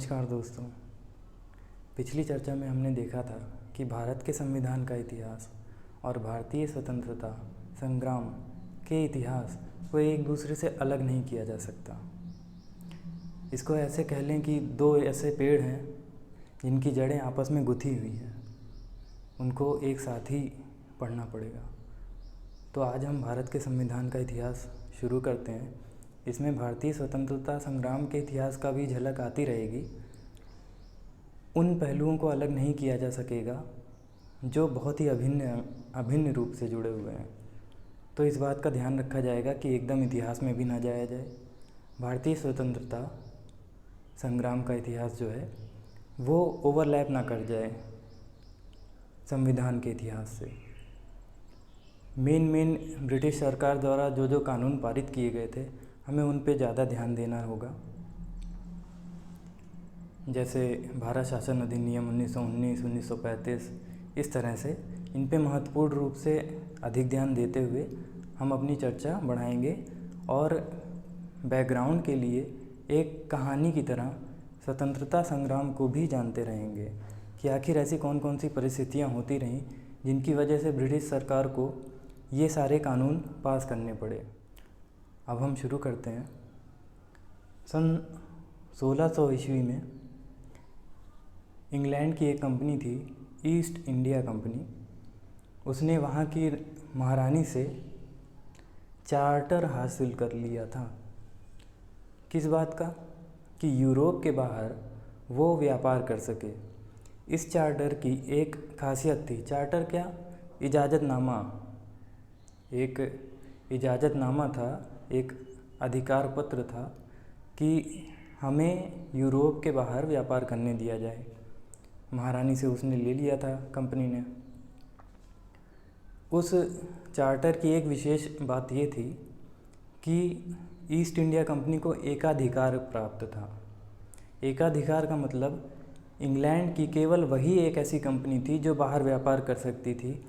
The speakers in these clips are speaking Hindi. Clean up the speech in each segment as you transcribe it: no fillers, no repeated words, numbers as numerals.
नमस्कार दोस्तों। पिछली चर्चा में हमने देखा था कि भारत के संविधान का इतिहास और भारतीय स्वतंत्रता संग्राम के इतिहास को एक दूसरे से अलग नहीं किया जा सकता। इसको ऐसे कह लें कि दो ऐसे पेड़ हैं जिनकी जड़ें आपस में गुथी हुई हैं, उनको एक साथ ही पढ़ना पड़ेगा। तो आज हम भारत के संविधान का इतिहास शुरू करते हैं। इसमें भारतीय स्वतंत्रता संग्राम के इतिहास का भी झलक आती रहेगी। उन पहलुओं को अलग नहीं किया जा सकेगा जो बहुत ही अभिन्न रूप से जुड़े हुए हैं। तो इस बात का ध्यान रखा जाएगा कि एकदम इतिहास में भी ना जाया जाए। भारतीय स्वतंत्रता संग्राम का इतिहास जो है वो ओवरलैप ना कर जाए संविधान के इतिहास से। मेन ब्रिटिश सरकार द्वारा जो कानून पारित किए गए थे, हमें उन पे ज़्यादा ध्यान देना होगा। जैसे भारत शासन अधिनियम 1919, 1935, इस तरह से इन पे महत्वपूर्ण रूप से अधिक ध्यान देते हुए हम अपनी चर्चा बढ़ाएंगे और बैकग्राउंड के लिए एक कहानी की तरह स्वतंत्रता संग्राम को भी जानते रहेंगे कि आखिर ऐसी कौन कौन सी परिस्थितियाँ होती रहीं जिनकी वजह से ब्रिटिश सरकार को ये सारे कानून पास करने पड़े। अब हम शुरू करते हैं। सन 1600 ईस्वी में इंग्लैंड की एक कंपनी थी, ईस्ट इंडिया कंपनी। उसने वहाँ की महारानी से चार्टर हासिल कर लिया था। किस बात का? कि यूरोप के बाहर वो व्यापार कर सके। इस चार्टर की एक खासियत थी। चार्टर क्या? इजाज़तनामा। एक इजाज़तनामा था, एक अधिकार पत्र था कि हमें यूरोप के बाहर व्यापार करने दिया जाए। महारानी से उसने ले लिया था कंपनी ने। उस चार्टर की एक विशेष बात ये थी कि ईस्ट इंडिया कंपनी को एकाधिकार प्राप्त था। एकाधिकार का मतलब इंग्लैंड की केवल वही एक ऐसी कंपनी थी जो बाहर व्यापार कर सकती थी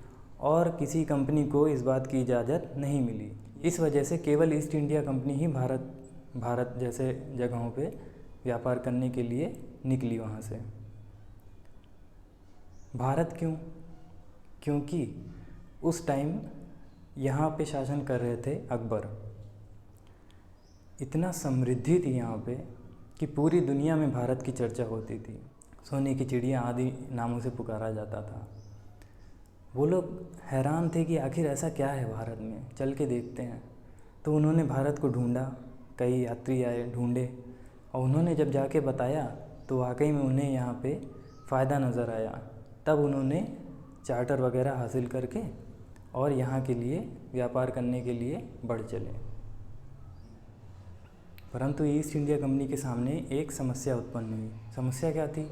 और किसी कंपनी को इस बात की इजाज़त नहीं मिली। इस वजह से केवल ईस्ट इंडिया कंपनी ही भारत जैसे जगहों पे व्यापार करने के लिए निकली वहाँ से। भारत क्यों? क्योंकि उस टाइम यहाँ पे शासन कर रहे थे अकबर। इतना समृद्धि थी यहाँ पे कि पूरी दुनिया में भारत की चर्चा होती थी। सोने की चिड़िया आदि नामों से पुकारा जाता था। वो लोग हैरान थे कि आखिर ऐसा क्या है भारत में, चल के देखते हैं। तो उन्होंने भारत को ढूंढा, कई यात्री आए, ढूंढे, और उन्होंने जब जाके बताया तो वाकई में उन्हें यहाँ पे फ़ायदा नज़र आया। तब उन्होंने चार्टर वगैरह हासिल करके और यहाँ के लिए व्यापार करने के लिए बढ़ चले। परंतु ईस्ट इंडिया कंपनी के सामने एक समस्या उत्पन्न हुई। समस्या क्या थी?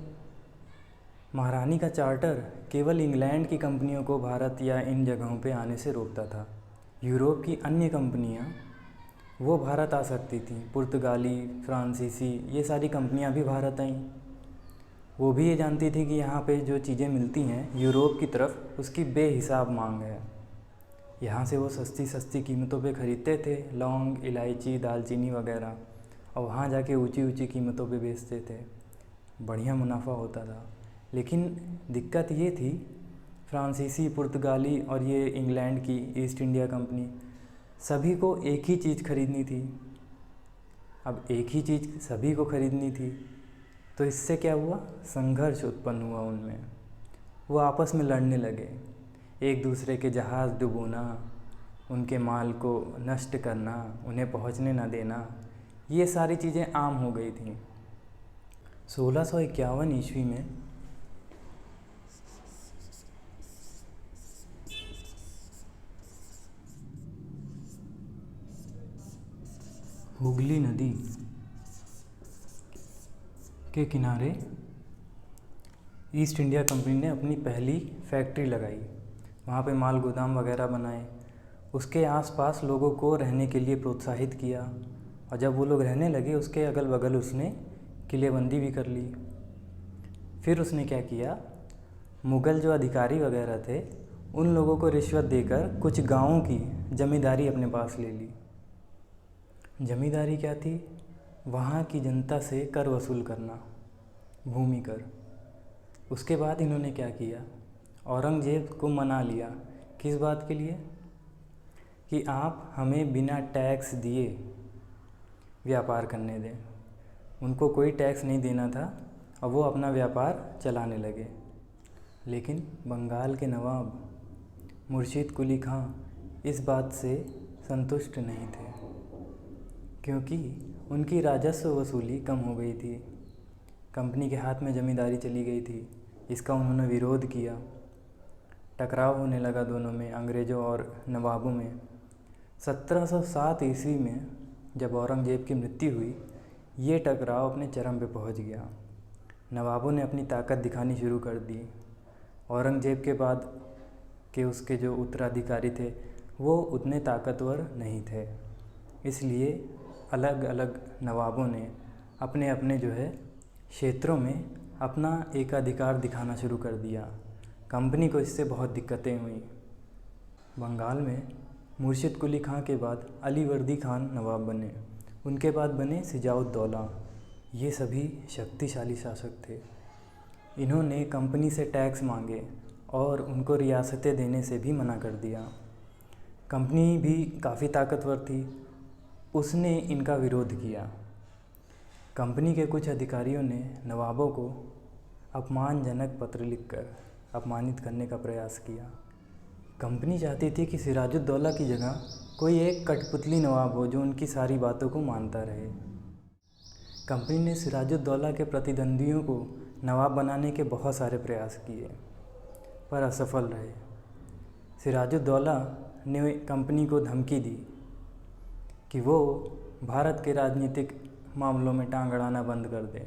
महारानी का चार्टर केवल इंग्लैंड की कंपनियों को भारत या इन जगहों पे आने से रोकता था। यूरोप की अन्य कंपनियां वो भारत आ सकती थीं। पुर्तगाली, फ्रांसीसी, ये सारी कंपनियां भी भारत आईं। वो भी ये जानती थी कि यहाँ पे जो चीज़ें मिलती हैं यूरोप की तरफ, उसकी बेहिसाब मांग है। यहाँ से वो सस्ती कीमतों पे ख़रीदते थे, लौंग, इलायची, दालचीनी वगैरह, और वहाँ जाके ऊंची कीमतों पे बेचते थे। बढ़िया मुनाफा होता था। लेकिन दिक्कत ये थी, फ्रांसीसी, पुर्तगाली और ये इंग्लैंड की ईस्ट इंडिया कंपनी, सभी को एक ही चीज़ खरीदनी थी। अब एक ही चीज़ सभी को खरीदनी थी तो इससे क्या हुआ? संघर्ष उत्पन्न हुआ उनमें। वो आपस में लड़ने लगे, एक दूसरे के जहाज़ डुबोना, उनके माल को नष्ट करना, उन्हें पहुंचने ना देना, ये सारी चीज़ें आम हो गई थी। 1651 ईस्वी में हुगली नदी के किनारे ईस्ट इंडिया कंपनी ने अपनी पहली फैक्ट्री लगाई। वहाँ पे माल गोदाम वगैरह बनाए। उसके आसपास लोगों को रहने के लिए प्रोत्साहित किया, और जब वो लोग रहने लगे उसके अगल बगल उसने किलेबंदी भी कर ली। फिर उसने क्या किया? मुग़ल जो अधिकारी वगैरह थे उन लोगों को रिश्वत देकर कुछ गाँवों की ज़मींदारी अपने पास ले ली। ज़मींदारी क्या थी? वहाँ की जनता से कर वसूल करना। भूमि कर। उसके बाद इन्होंने क्या किया, औरंगज़ेब को मना लिया। किस बात के लिए? कि आप हमें बिना टैक्स दिए व्यापार करने दें। उनको कोई टैक्स नहीं देना था और वो अपना व्यापार चलाने लगे। लेकिन बंगाल के नवाब मुर्शीद कुली खां इस बात से संतुष्ट नहीं थे, क्योंकि उनकी राजस्व वसूली कम हो गई थी। कंपनी के हाथ में ज़मींदारी चली गई थी। इसका उन्होंने विरोध किया। टकराव होने लगा दोनों में, अंग्रेज़ों और नवाबों में। 1707 ईस्वी में जब औरंगज़ेब की मृत्यु हुई, ये टकराव अपने चरम पे पहुंच गया। नवाबों ने अपनी ताकत दिखानी शुरू कर दी। औरंगज़ेब के बाद के उसके जो उत्तराधिकारी थे वो उतने ताकतवर नहीं थे, इसलिए अलग अलग नवाबों ने अपने अपने जो है क्षेत्रों में अपना एकाधिकार दिखाना शुरू कर दिया। कंपनी को इससे बहुत दिक्कतें हुई। बंगाल में मुर्शीद कुली खां के बाद अली वर्दी खान नवाब बने। उनके बाद बने सिजाउद्दौला। ये सभी शक्तिशाली शासक थे। इन्होंने कंपनी से टैक्स मांगे और उनको रियासतें देने से भी मना कर दिया। कंपनी भी काफ़ी ताकतवर थी, उसने इनका विरोध किया। कंपनी के कुछ अधिकारियों ने नवाबों को अपमानजनक पत्र लिखकर अपमानित करने का प्रयास किया। कंपनी चाहती थी कि सिराजुद्दौला की जगह कोई एक कठपुतली नवाब हो जो उनकी सारी बातों को मानता रहे। कंपनी ने सिराजुद्दौला के प्रतिद्वंदियों को नवाब बनाने के बहुत सारे प्रयास किए, पर असफल रहे। सिराजुद्दौला ने कंपनी को धमकी दी कि वो भारत के राजनीतिक मामलों में टांग अड़ाना बंद कर दे,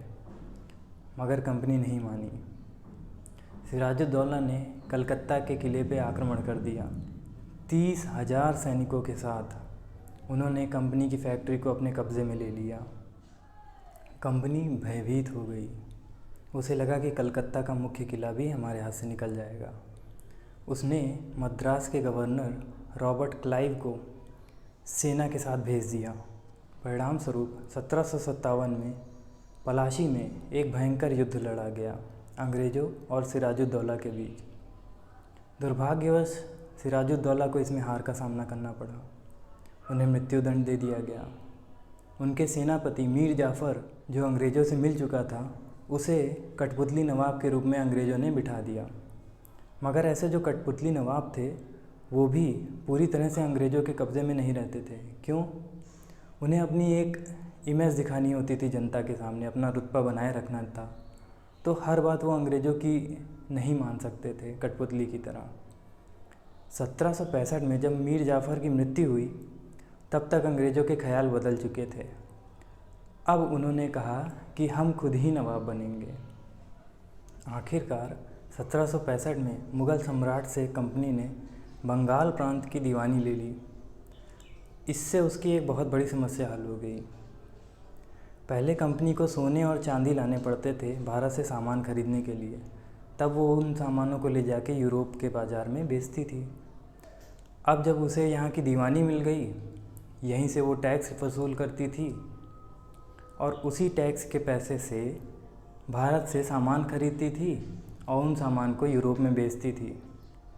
मगर कंपनी नहीं मानी। सिराजुद्दौला ने कलकत्ता के किले पे आक्रमण कर दिया। 30,000 सैनिकों के साथ उन्होंने कंपनी की फैक्ट्री को अपने कब्ज़े में ले लिया। कंपनी भयभीत हो गई। उसे लगा कि कलकत्ता का मुख्य किला भी हमारे हाथ से निकल जाएगा। उसने मद्रास के गवर्नर रॉबर्ट क्लाइव को सेना के साथ भेज दिया। परिणाम स्वरूप 1757 में पलाशी में एक भयंकर युद्ध लड़ा गया अंग्रेज़ों और सिराजुद्दौला के बीच। दुर्भाग्यवश सिराजुद्दौला को इसमें हार का सामना करना पड़ा। उन्हें मृत्युदंड दे दिया गया। उनके सेनापति मीर जाफ़र, जो अंग्रेज़ों से मिल चुका था, उसे कठपुतली नवाब के रूप में अंग्रेज़ों ने बिठा दिया। मगर ऐसे जो कठपुतली नवाब थे वो भी पूरी तरह से अंग्रेज़ों के कब्ज़े में नहीं रहते थे। क्यों? उन्हें अपनी एक इमेज दिखानी होती थी जनता के सामने, अपना रुतबा बनाए रखना था। तो हर बात वो अंग्रेज़ों की नहीं मान सकते थे कठपुतली की तरह। 1765 में जब मीर जाफ़र की मृत्यु हुई तब तक अंग्रेज़ों के ख्याल बदल चुके थे। अब उन्होंने कहा कि हम खुद ही नवाब बनेंगे। आखिरकार 1765 में मुग़ल सम्राट से कंपनी ने बंगाल प्रांत की दीवानी ले ली। इससे उसकी एक बहुत बड़ी समस्या हल हो गई। पहले कंपनी को सोने और चांदी लाने पड़ते थे भारत से सामान खरीदने के लिए, तब वो उन सामानों को ले जाके यूरोप के बाज़ार में बेचती थी। अब जब उसे यहाँ की दीवानी मिल गई, यहीं से वो टैक्स वसूल करती थी और उसी टैक्स के पैसे से भारत से सामान खरीदती थी और उन सामान को यूरोप में बेचती थी।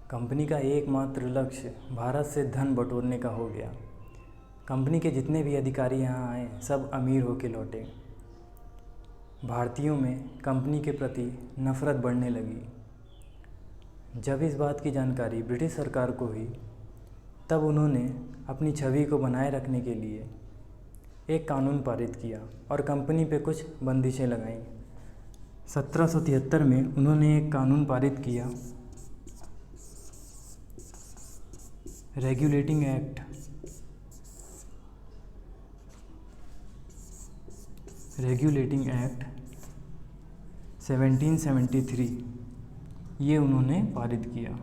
कंपनी का एकमात्र लक्ष्य भारत से धन बटोरने का हो गया। कंपनी के जितने भी अधिकारी यहाँ आए सब अमीर होके लौटे। भारतीयों में कंपनी के प्रति नफ़रत बढ़ने लगी। जब इस बात की जानकारी ब्रिटिश सरकार को हुई तब उन्होंने अपनी छवि को बनाए रखने के लिए एक कानून पारित किया और कंपनी पे कुछ बंदिशें लगाईं। 1773 में उन्होंने एक कानून पारित किया, रेगुलेटिंग एक्ट। रेगुलेटिंग एक्ट 1773 ये उन्होंने पारित किया।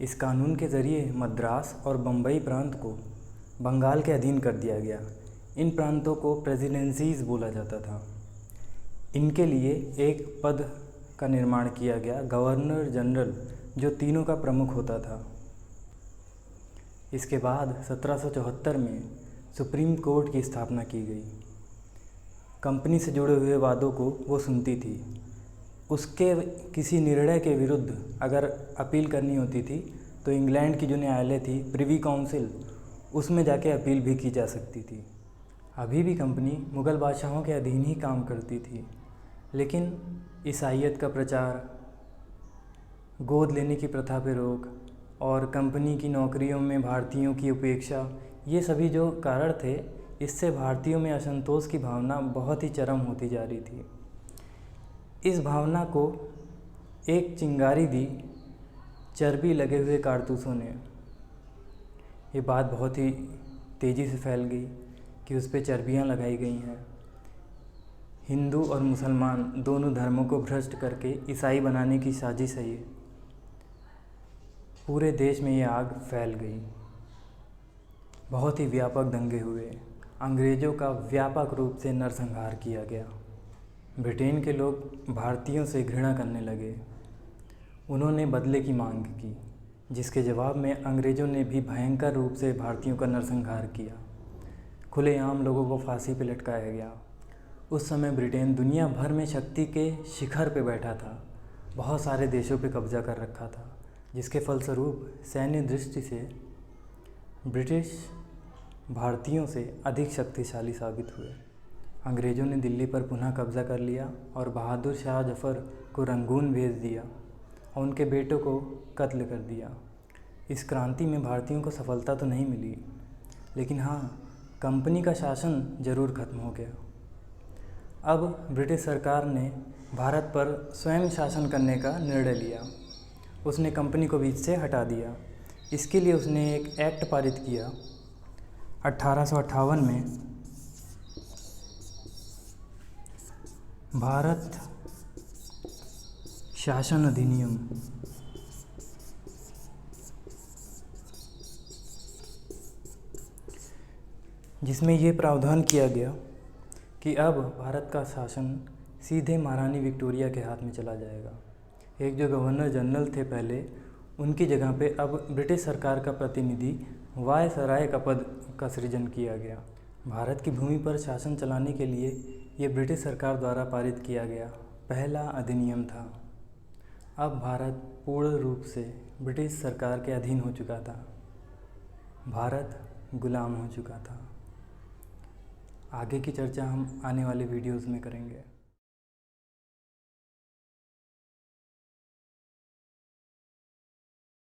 इस कानून के ज़रिए मद्रास और बम्बई प्रांत को बंगाल के अधीन कर दिया गया। इन प्रांतों को प्रेसिडेंसीज़ बोला जाता था। इनके लिए एक पद का निर्माण किया गया, गवर्नर जनरल, जो तीनों का प्रमुख होता था। इसके बाद 1774 में सुप्रीम कोर्ट की स्थापना की गई। कंपनी से जुड़े हुए वादों को वो सुनती थी। उसके किसी निर्णय के विरुद्ध अगर अपील करनी होती थी तो इंग्लैंड की जो न्यायालय थी, प्रिवी काउंसिल, उसमें जाके अपील भी की जा सकती थी। अभी भी कंपनी मुग़ल बादशाहों के अधीन ही काम करती थी, लेकिन ईसाईयत का प्रचार, गोद लेने की प्रथा पे रोक और कंपनी की नौकरियों में भारतीयों की उपेक्षा, ये सभी जो कारण थे, इससे भारतीयों में असंतोष की भावना बहुत ही चरम होती जा रही थी। इस भावना को एक चिंगारी दी चर्बी लगे हुए कारतूसों ने। ये बात बहुत ही तेज़ी से फैल गई कि उस पर चर्बियाँ लगाई गई हैं। हिंदू और मुसलमान दोनों धर्मों को भ्रष्ट करके ईसाई बनाने की साजिश है ये। पूरे देश में ये आग फैल गई। बहुत ही व्यापक दंगे हुए। अंग्रेज़ों का व्यापक रूप से नरसंहार किया गया। ब्रिटेन के लोग भारतीयों से घृणा करने लगे। उन्होंने बदले की मांग की, जिसके जवाब में अंग्रेज़ों ने भी भयंकर रूप से भारतीयों का नरसंहार किया। खुलेआम लोगों को फांसी पर लटकाया गया। उस समय ब्रिटेन दुनिया भर में शक्ति के शिखर पर बैठा था। बहुत सारे देशों पर कब्जा कर रखा था, जिसके फलस्वरूप सैन्य दृष्टि से ब्रिटिश भारतीयों से अधिक शक्तिशाली साबित हुए। अंग्रेज़ों ने दिल्ली पर पुनः कब्ज़ा कर लिया और बहादुर शाह जफ़र को रंगून भेज दिया और उनके बेटों को कत्ल कर दिया। इस क्रांति में भारतीयों को सफलता तो नहीं मिली, लेकिन हाँ, कंपनी का शासन ज़रूर खत्म हो गया। अब ब्रिटिश सरकार ने भारत पर स्वयं शासन करने का निर्णय लिया। उसने कंपनी को बीच से हटा दिया। इसके लिए उसने एक एक्ट पारित किया 1858 में, भारत शासन अधिनियम। जिसमें ये प्रावधान किया गया कि अब भारत का शासन सीधे महारानी विक्टोरिया के हाथ में चला जाएगा। एक जो गवर्नर जनरल थे पहले, उनकी जगह पे अब ब्रिटिश सरकार का प्रतिनिधि वायसराय का पद का सृजन किया गया। भारत की भूमि पर शासन चलाने के लिए ये ब्रिटिश सरकार द्वारा पारित किया गया पहला अधिनियम था। अब भारत पूर्ण रूप से ब्रिटिश सरकार के अधीन हो चुका था। भारत गुलाम हो चुका था। आगे की चर्चा हम आने वाले वीडियोज़ में करेंगे।